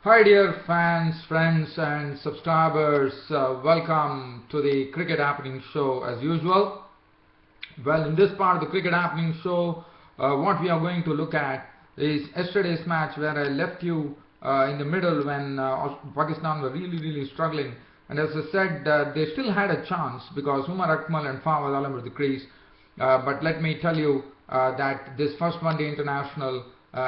Hi dear fans, friends and subscribers, welcome to the Cricket Happening Show as usual. Well, in this part of the Cricket Happening Show, what we are going to look at is yesterday's match where I left you in the middle when Pakistan were really struggling. And as I said, they still had a chance because Umar Akmal and Fawad Alam were the crease. But let me tell you that this first one-day international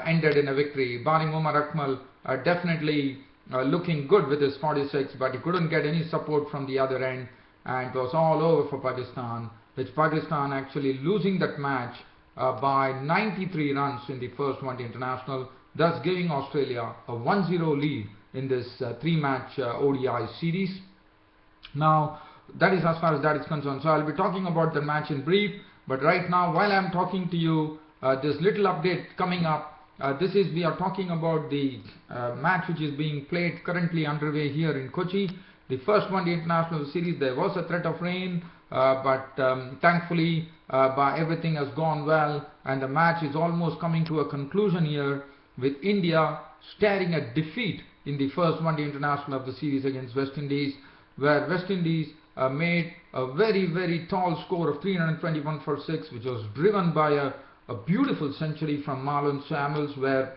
ended in a victory. Barring Umar Akmal definitely looking good with his 46, but he couldn't get any support from the other end, and it was all over for Pakistan, with Pakistan actually losing that match by 93 runs in the first one-day international, thus giving Australia a 1-0 lead in this three-match ODI series. Now, that is as far as that is concerned. So I'll be talking about the match in brief, but right now, while I'm talking to you, this little update coming up. We are talking about the match which is being played currently underway here in Kochi. The first one-day international series, there was a threat of rain, but thankfully everything has gone well, and the match is almost coming to a conclusion here, with India staring at defeat in the first one-day international of the series against West Indies, where West Indies made a very tall score of 321 for 6, which was driven by a beautiful century from Marlon Samuels, where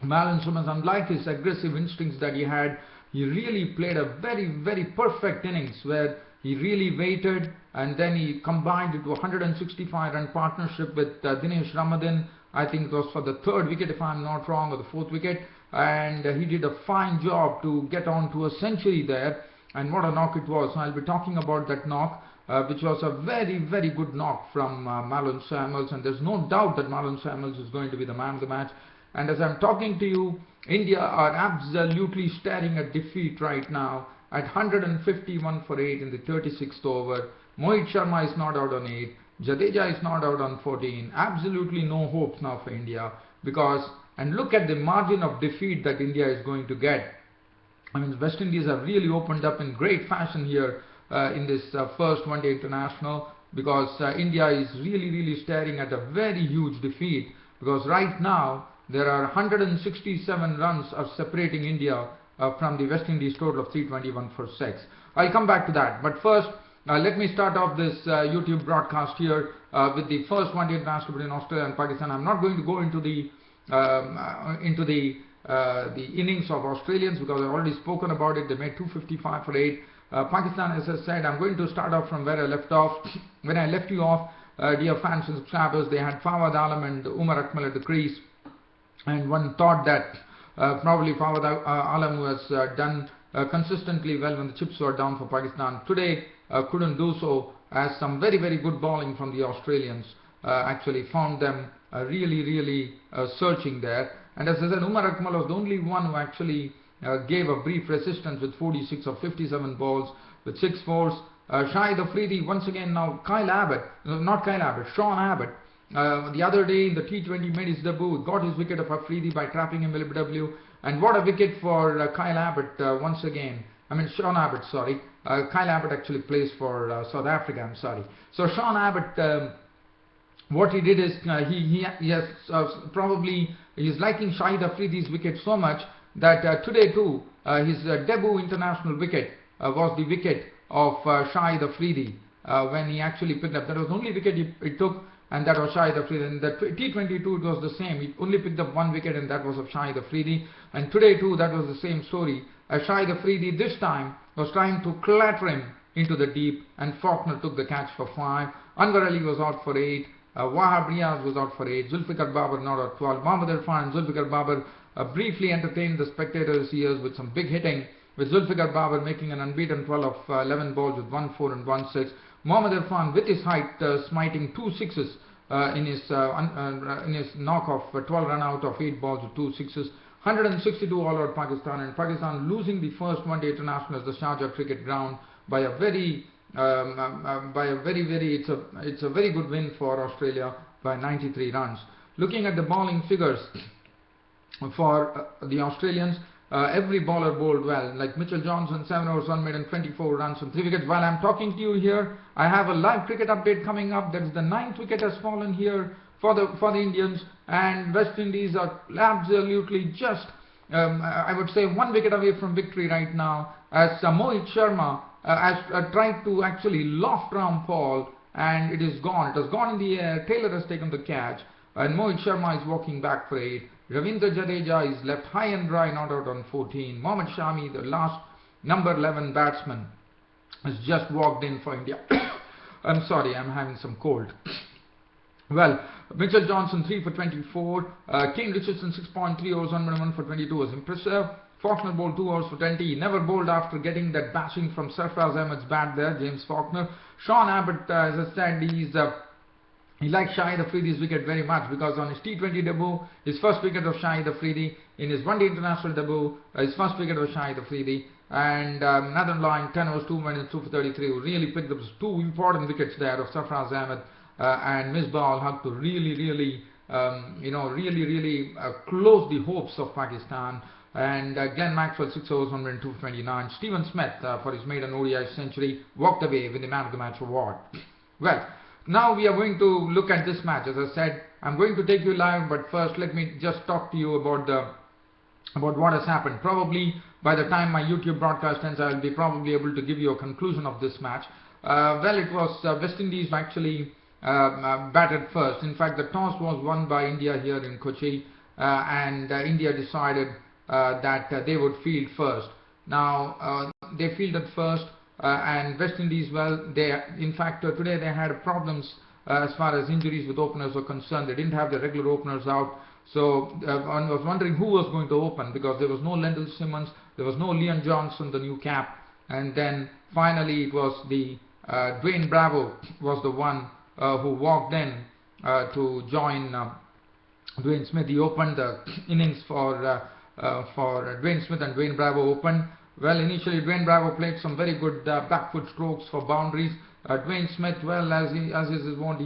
Marlon Samuels, unlike his aggressive instincts that he had, he really played a very perfect innings where he really waited and then he combined it to a 165 run partnership with Dinesh Ramadan. I think it was for the third wicket if I'm not wrong, or the fourth wicket, and he did a fine job to get on to a century there. And what a knock it was. So I'll be talking about that knock, which was a very good knock from Marlon Samuels, and there's no doubt that Marlon Samuels is going to be the man of the match. And as I'm talking to you, India are absolutely staring at defeat right now at 151 for 8 in the 36th over. Mohit Sharma is not out on 8. Jadeja is not out on 14. Absolutely no hopes now for India, because, and look at the margin of defeat that India is going to get. I mean, West Indies have really opened up in great fashion here in this first one-day international, because India is really staring at a very huge defeat, because right now there are 167 runs are separating India from the West Indies total of 321 for 6. I'll come back to that, but first let me start off this YouTube broadcast here with the first one-day international between Australia and Pakistan. I'm not going to go into the innings of Australians, because I've already spoken about it. They made 255 for 8. Pakistan, as I said, I'm going to start off from where I left off. When I left you off, dear fans and subscribers, they had Fawad Alam and Umar Akmal at the crease, and one thought that probably Fawad Alam, who has done consistently well when the chips were down for Pakistan, today couldn't do so, as some very good bowling from the Australians actually found them really searching there. And as I said, Umar Akmal was the only one who actually gave a brief resistance with 46 of 57 balls with 6 fours. Shahid Afridi once again now. Sean Abbott. The other day in the T20 made his debut, got his wicket of Afridi by trapping him LBW, and what a wicket for Kyle Abbott once again. I mean Sean Abbott, sorry. Kyle Abbott actually plays for South Africa, I'm sorry. So Sean Abbott, what he did is he has probably he's liking Shahid Afridi's wicket so much that today too his debut international wicket was the wicket of Shahid Afridi when he actually picked up. That was the only wicket he took, and that was Shahid Afridi. In the T22 it was the same. He only picked up one wicket, and that was of Shahid Afridi. And today too that was the same story. Shahid Afridi this time was trying to clatter him into the deep, and Faulkner took the catch for 5. Anwar Ali was out for 8. Wahab Riaz was out for 8. Zulfikar Babar not out 12. Mohammad Irfan and Zulfikar Babar briefly entertained the spectators' ears with some big hitting, with Zulfikar Babar making an unbeaten 12 of 11 balls with 1 4 and 1 6. Mohammad Irfan with his height smiting 2 sixes in his knock of 12 run out of 8 balls with 2 sixes. 162 all out Pakistan, and Pakistan losing the first one-day international as the Sharjah cricket ground by a very it's a very good win for Australia by 93 runs. Looking at the bowling figures for the Australians, every bowler bowled well, like Mitchell Johnson, 7 overs, 1 made and 24 runs and 3 wickets. While I'm talking to you here, I have a live cricket update coming up. That is the 9th wicket has fallen here for the Indians, and West Indies are absolutely just I would say 1 wicket away from victory right now, as Mohit Sharma has tried to actually loft round Paul, and it is gone. It has gone in the air. Taylor has taken the catch, and Mohit Sharma is walking back for 8. Ravindra Jadeja is left high and dry, not out on 14. Mohammad Shami, the last number 11 batsman, has just walked in for India. I'm sorry, I'm having some cold. Well, Mitchell Johnson 3 for 24. Kane Richardson 6.3 overs, 1 for 22 was impressive. Faulkner bowled 2 overs for 20. He never bowled after getting that bashing from Sarfraz Ahmed's bat there, James Faulkner. Sean Abbott, as I said, he likes Shahid Afridi's wicket very much, because on his T20 debut, his first wicket of Shahid Afridi, in his one-day international debut, his first wicket was Shahid Afridi, and Nathan Lyon 10 overs 2 minutes 2 for 33, who really picked up 2 important wickets there of Sarfraz Ahmed and Misbah ul Haq to really close the hopes of Pakistan. And Glenn Maxwell 6 overs 102 for 29. Stephen Smith for his maiden ODI century walked away with the man of the match award. Well, now we are going to look at this match. As I said, I'm going to take you live, but first let me just talk to you about what has happened. Probably by the time my YouTube broadcast ends, I'll be probably able to give you a conclusion of this match. Well, it was West Indies actually batted first. In fact, the toss was won by India here in Kochi, and India decided that they would field first. Now they fielded first, and West Indies, well, in fact today they had problems as far as injuries with openers were concerned. They didn't have the regular openers out, so one was wondering who was going to open, because there was no Lendl Simmons, there was no Leon Johnson, the new cap, and then finally it was the Dwayne Bravo was the one who walked in to join Dwayne Smith. He opened the innings for Dwayne Smith, and Dwayne Bravo opened. Well, initially Dwayne Bravo played some very good back foot strokes for boundaries. Dwayne Smith, well, as is his wont,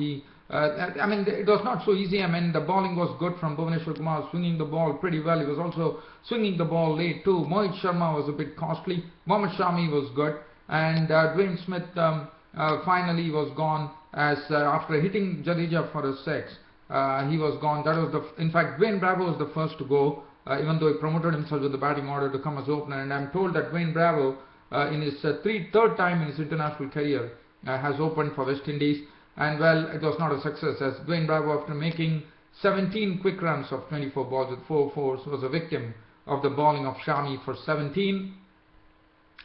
I mean, it was not so easy. I mean, the bowling was good from Bhuvaneshwar Kumar, swinging the ball pretty well. He was also swinging the ball late too. Mohit Sharma was a bit costly. Mohammad Shami was good, and Dwayne Smith finally was gone, as after hitting Jadeja for a 6, he was gone. That was in fact, Dwayne Bravo was the first to go. Even though he promoted himself with the batting order to come as opener, and I'm told that Dwayne Bravo in his third time in his international career has opened for West Indies, and well, it was not a success, as Dwayne Bravo, after making 17 quick runs of 24 balls with 4 fours, was a victim of the bowling of Shami for 17.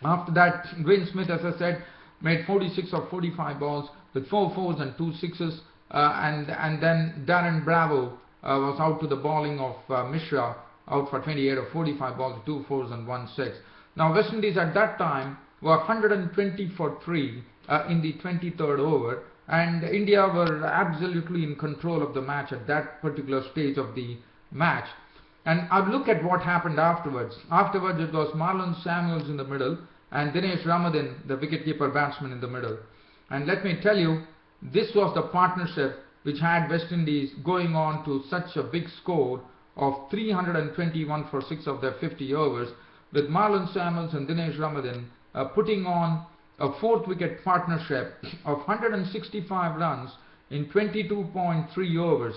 After that, Dwayne Smith, as I said, made 46 of 45 balls with 4 fours and 2 sixes, and then Darren Bravo was out to the bowling of Mishra, out for 28 of 45 balls, 2 fours and 1 6. Now West Indies at that time were 120 for 3 in the 23rd over, and India were absolutely in control of the match at that particular stage of the match. And I'll look at what happened afterwards. Afterwards it was Marlon Samuels in the middle and Dinesh Ramadan, the wicketkeeper batsman, in the middle. And let me tell you, this was the partnership which had West Indies going on to such a big score of 321 for 6 of their 50 overs, with Marlon Samuels and Dinesh Ramadan putting on a 4th wicket partnership of 165 runs in 22.3 overs.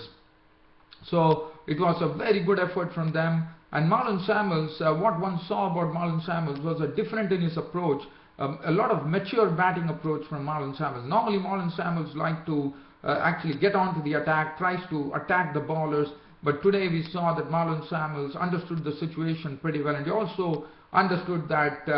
So it was a very good effort from them. And Marlon Samuels, what one saw about Marlon Samuels was a different in his approach, a lot of mature batting approach from Marlon Samuels. Normally Marlon Samuels likes to actually get onto the attack, tries to attack the bowlers. But today we saw that Marlon Samuels understood the situation pretty well, and he also understood that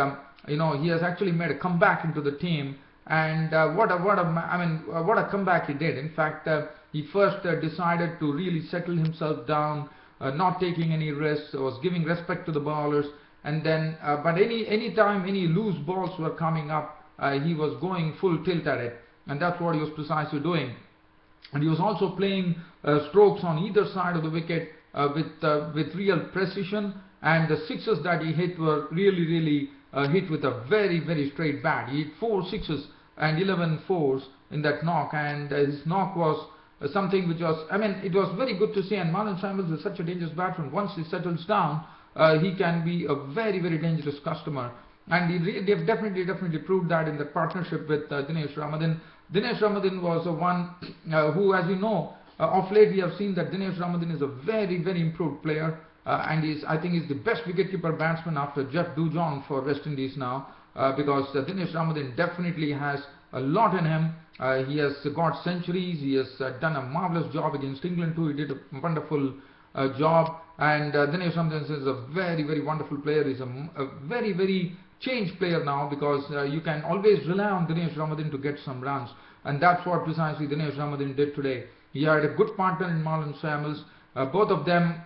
he has actually made a comeback into the team, and what a comeback he did. In fact, he first decided to really settle himself down, not taking any risks, was giving respect to the bowlers, and then but any time any loose balls were coming up, he was going full tilt at it, and that's what he was precisely doing. And he was also playing strokes on either side of the wicket with real precision, and the sixes that he hit were really hit with a very straight bat. He hit 4 sixes and 11 fours in that knock, and his knock was something which was, it was very good to see. And Marlon Samuels is such a dangerous batsman. Once he settles down, he can be a very dangerous customer, and they've definitely proved that in the partnership with Dinesh Ramadan. Dinesh Ramadan was the one who, as you know, of late we have seen that Dinesh Ramadan is a very improved player. and I think he's the best wicketkeeper batsman after Jeff Dujon for West Indies now, because Dinesh Ramadan definitely has a lot in him. He has got centuries. He has done a marvelous job against England too. He did a wonderful job, and Dinesh Ramadan is a very, very wonderful player. He's a very, very changed player now, because you can always rely on Dinesh Ramadan to get some runs, and that's what precisely Dinesh Ramadan did today. He had a good partner in Marlon Samuels. Both of them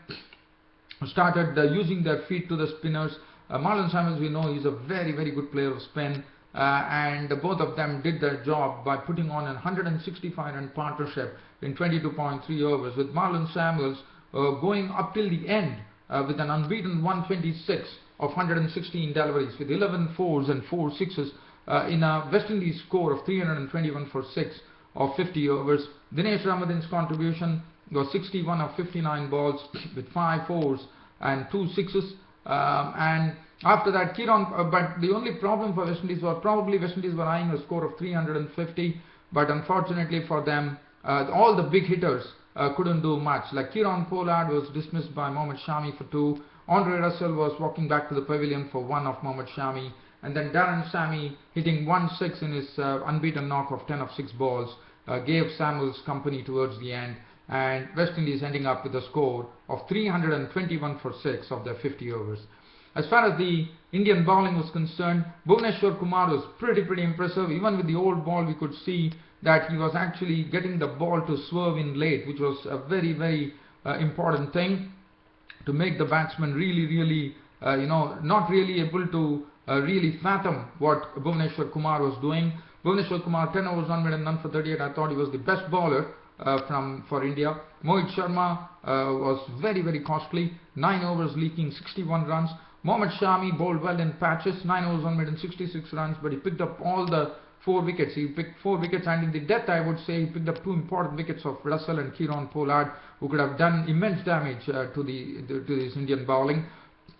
started using their feet to the spinners. Marlon Samuels, we know, he's a very, very good player of spin, and both of them did their job by putting on a 165 run partnership in 22.3 overs, with Marlon Samuels going up till the end with an unbeaten 126 of 116 deliveries, with 11 fours and 4 sixes in a West Indies score of 321 for 6 of 50 overs. Dinesh Ramadan's contribution was 61 of 59 balls with 5 fours and 2 sixes. And after that, but the only problem for West Indies was probably West Indies were eyeing a score of 350, but unfortunately for them, all the big hitters couldn't do much. Like Kieron Pollard was dismissed by Mohammad Shami for 2. Andre Russell was walking back to the pavilion for 1 of Mohammad Shami, and then Darren Sammy hitting 1-6 in his unbeaten knock of 10 of 6 balls gave Samuels company towards the end, and West Indies ending up with a score of 321 for 6 of their 50 overs. As far as the Indian bowling was concerned, Bhuvneshwar Kumar was pretty impressive. Even with the old ball, we could see that he was actually getting the ball to swerve in late, which was a very, very important thing to make the batsman really not really able to really fathom what Bhuvneshwar Kumar was doing. Bhuvneshwar Kumar, 10 overs, 1 minute, none for 38. I thought he was the best bowler for India. Mohit Sharma was very, very costly. 9 overs, leaking 61 runs. Mohammad Shami bowled well in patches. 9 overs, 1 minute, 66 runs, but he picked up all the 4 wickets. He picked 4 wickets, and in the death, I would say, he picked up 2 important wickets of Russell and Kieron Pollard, who could have done immense damage to this Indian bowling.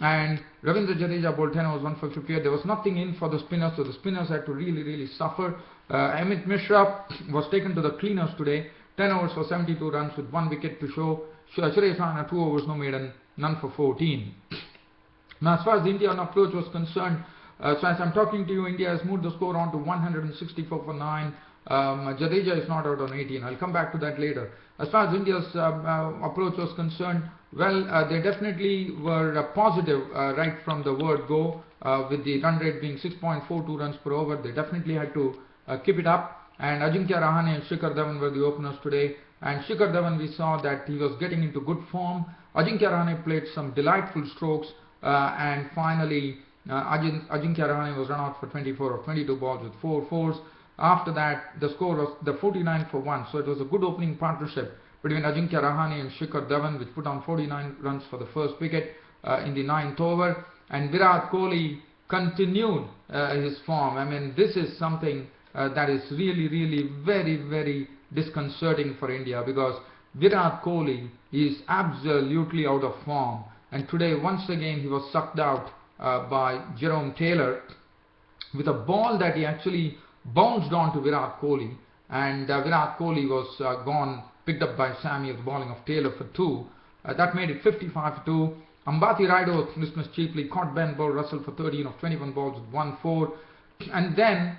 And Ravindra Jadeja bowled 10 overs, 1 for 58. There was nothing in for the spinners, so the spinners had to really suffer. Amit Mishra was taken to the cleaners today. 10 overs for 72 runs with 1 wicket to show. Suresh Raina, 2 overs, no maiden, none for 14. Now, as far as the Indian approach was concerned, so as I'm talking to you, India has moved the score on to 164 for 9. Jadeja is not out on 18. I'll come back to that later. As far as India's approach was concerned, well, they definitely were positive right from the word go, with the run rate being 6.42 runs per over. They definitely had to keep it up. And Ajinkya Rahane and Shikhar Dhawan were the openers today. And Shikhar Dhawan, we saw that he was getting into good form. Ajinkya Rahane played some delightful strokes, and finally Ajinkya Rahane was run out for 24 of 22 balls with 4 fours. After that, the score was the 49 for 1. So it was a good opening partnership between Ajinkya Rahane and Shikhar Dhawan, which put on 49 runs for the first wicket in the 9th over. And Virat Kohli continued his form. I mean, this is something that is really very disconcerting for India, because Virat Kohli is absolutely out of form. And today, once again, he was sucked out by Jerome Taylor with a ball that he actually bounced on to Virat Kohli, and Virat Kohli was gone, picked up by Samuels, bowling of Taylor for 2. That made it 55 for 2. Ambati Raido was dismissed cheaply, caught Ben bowled Russell for 13 of 21 balls with 1 4. And then,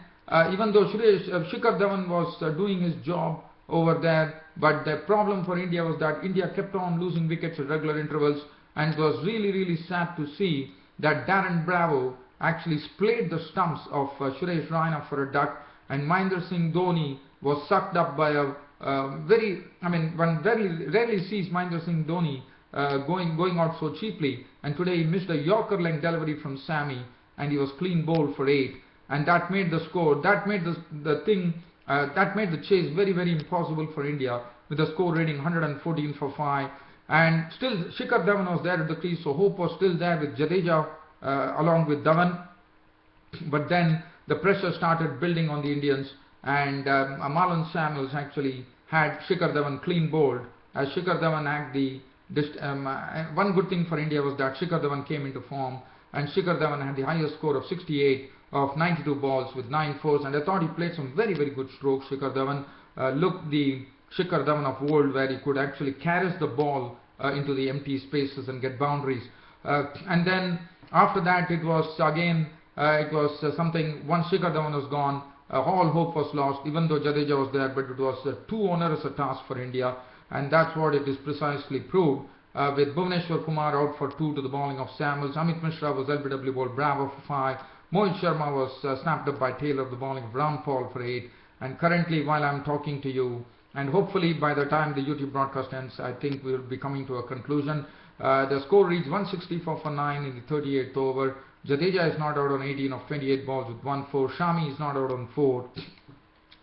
even though Shikhar Dhawan was doing his job over there, but the problem for India was that India kept on losing wickets at regular intervals, and it was really sad to see that Darren Bravo actually splayed the stumps of Suresh Raina for a duck, and Mahendra Singh Dhoni was sucked up by a one rarely sees Mahendra Singh Dhoni going out so cheaply, and today he missed a Yorker length delivery from Sammy, and he was clean bowled for 8, and that made the score, that made the chase very impossible for India, with the score reading 114 for 5. And still Shikhar Dhawan was there at the crease, so hope was still there with Jadeja along with Dhawan. But then the pressure started building on the Indians, and Marlon Samuels actually had Shikhar Dhawan clean bowled. As Shikhar Dhawan had one good thing for India was that Shikhar Dhawan came into form, and Shikhar Dhawan had the highest score of 68 of 92 balls with 9 fours, and I thought he played some very good strokes. Shikhar Dhawan looked the Shikhar Dhawan of old, where he could actually caress the ball into the empty spaces and get boundaries. And then after that it was again something. Once Shikhar Dhawan was gone, all hope was lost, even though Jadeja was there, but it was too onerous a task for India, and that's what it is precisely proved. With Bhuvneshwar Kumar out for 2 to the bowling of Samuels, Amit Mishra was LBW bowled Bravo for 5, Mohit Sharma was snapped up by Taylor, the bowling of Rampal for 8, and currently while I'm talking to you, and hopefully by the time the YouTube broadcast ends, I think we will be coming to a conclusion. The score reads 164 for 9 in the 38th over. Jadeja is not out on 18 of 28 balls with 1-4. Shami is not out on 4.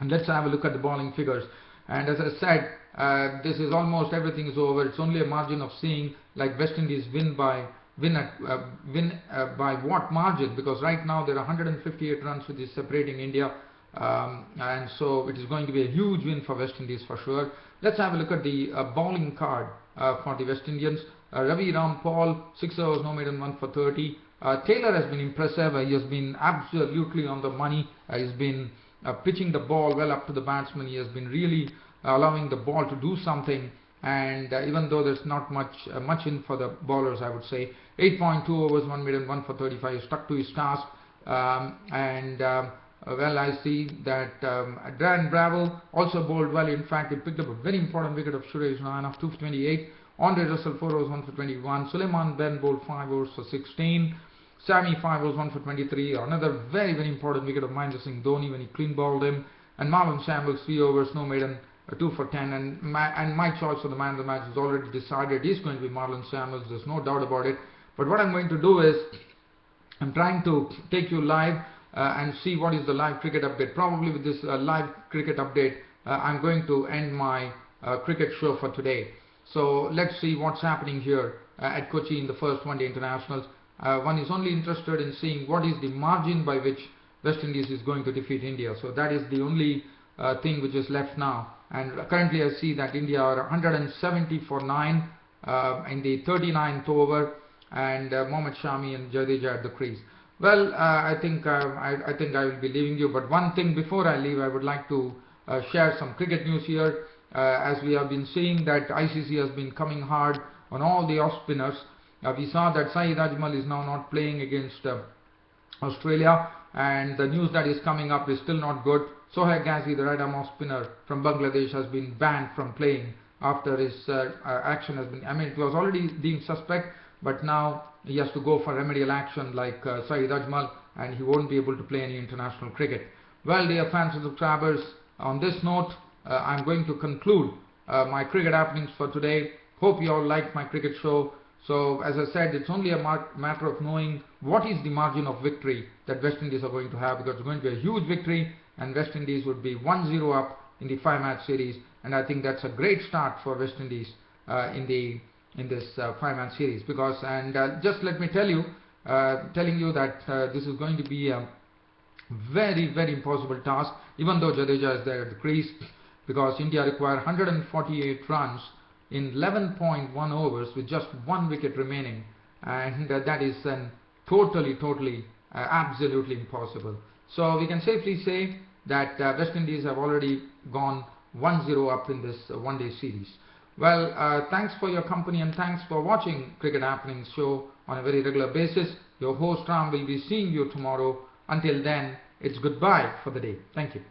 And let's have a look at the bowling figures. And as I said, this is almost everything is over. It's only a margin of seeing like West Indies win by what margin, because right now there are 158 runs which is separating India, and so it is going to be a huge win for West Indies for sure. Let's have a look at the bowling card for the West Indians. Ravi Rampal, 6 overs, no maiden, 1 for 30. Taylor has been impressive. He has been absolutely on the money. He's been pitching the ball well up to the batsman. He has been really allowing the ball to do something, and even though there's not much in for the bowlers, I would say 8.2 overs, 1 maiden, 1 for 35. He stuck to his task, well, I see that Dan Bravo also bowled well. In fact, he picked up a very important wicket of Suresh Raina, 2 for 28. Andre Russell 4 overs, 1 for 21. Suleiman Ben bowled 5 overs for 16. Sammy 5 overs, 1 for 23. Another very, very important wicket of Mahendra Singh Dhoni when he clean bowled him. And Marlon Samuels 3 overs, no maiden, 2 for 10. And my choice for the man of the match is already decided. He's going to be Marlon Samuels. There's no doubt about it. But what I'm going to do is I'm trying to take you live and see what is the live cricket update. Probably with this live cricket update, I'm going to end my cricket show for today. So let's see what's happening here at Kochi in the first one-day internationals. One is only interested in seeing what is the margin by which West Indies is going to defeat India. So that is the only thing which is left now. And currently I see that India are 170 for 9 in the 39th over, and Mohammad Shami and Jadeja at the crease. Well, I think I will be leaving you, but one thing before I leave, I would like to share some cricket news here. As we have been seeing that ICC has been coming hard on all the off spinners. We saw that Saeed Ajmal is now not playing against Australia, and the news that is coming up is still not good. Sohail Ghazi, the right arm off spinner from Bangladesh, has been banned from playing after his action has been, it was already deemed suspect, but now he has to go for remedial action like Saeed Ajmal, and he won't be able to play any international cricket. Well, dear fans and subscribers, on this note, I'm going to conclude my cricket happenings for today. Hope you all liked my cricket show. So as I said, it's only a matter of knowing what is the margin of victory that West Indies are going to have, because it's going to be a huge victory and West Indies would be 1-0 up in the 5-match series, and I think that's a great start for West Indies in this 5-match series. Because just let me tell you, telling you that this is going to be a very, very impossible task, even though Jadeja is there at the crease, because India require 148 runs in 11.1 overs with just 1 wicket remaining, and that is totally absolutely impossible. So we can safely say that West Indies have already gone 1-0 up in this one-day series. Well, thanks for your company and thanks for watching Cricket Happenings show on a very regular basis. Your host Ram will be seeing you tomorrow. Until then, it's goodbye for the day. Thank you.